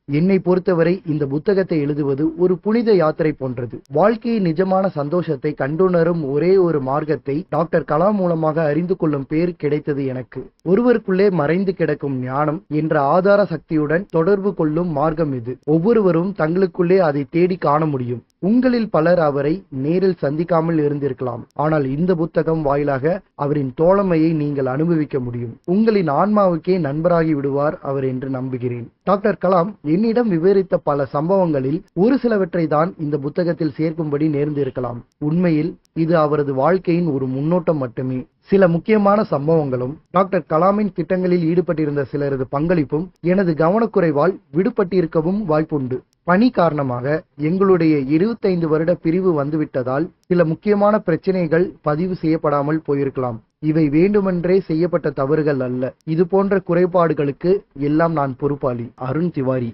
என்னை பொறுத்தவரை இந்த புத்தகத்தை எழுதுவது ஒரு புனித யாத்திரை போன்றது. வாழ்க்கையின் நிஜமான சந்தோஷத்தை கண்டுணரும் ஒரே ஒரு மார்க்கத்தை டாக்டர் கலாம் மூலமாக அறிந்து கொள்ளும் பேர் கிடைத்தது எனக்கு. ஒருவருக்குள்ளே மறைந்து கிடக்கும் ஞானம் என்ற ஆதார சக்தியுடன் தொடர்பு கொள்ளும் மார்க்கம் இது. ஒவ்வொருவரும் தங்களுக்குள்ளே அதை தேடி காண முடியும். உங்களில் பலர் அவரை நேரில் சந்திக்காமல் இருந்திருக்கலாம். ஆனால் இந்த புத்தகம் வாயிலாக அவரின் தோழமையை நீங்கள் அனுபவிக்க முடியும். உங்களின் ஆன்மாவுக்கே நண்பராகி விடுவார் அவர் என்று நம்புகிறேன். டாக்டர் கலாம் என்னிடம் விவரித்த பல சம்பவங்களில் ஒரு சிலவற்றை தான் இந்த புத்தகத்தில் சேர்க்கும்படி நேர்ந்திருக்கலாம். உண்மையில் இது அவரது வாழ்க்கையின் ஒரு முன்னோட்டம் மட்டுமே. சில முக்கியமான சம்பவங்களும் டாக்டர் கலாமின் திட்டங்களில் ஈடுபட்டிருந்த சிலரது பங்களிப்பும் எனது கவனக்குறைவால் விடுபட்டிருக்கவும் வாய்ப்புண்டு. பணி காரணமாக எங்களுடைய 25 வருட பிரிவு வந்துவிட்டதால் சில முக்கியமான பிரச்சனைகள் பதிவு செய்யப்படாமல் போயிருக்கலாம். இவை வேண்டுமென்றே செய்யப்பட்ட தவறுகள் அல்ல. இது போன்ற குறைபாடுகளுக்கு எல்லாம் நான் பொறுப்பாளி. அருண் திவாரி.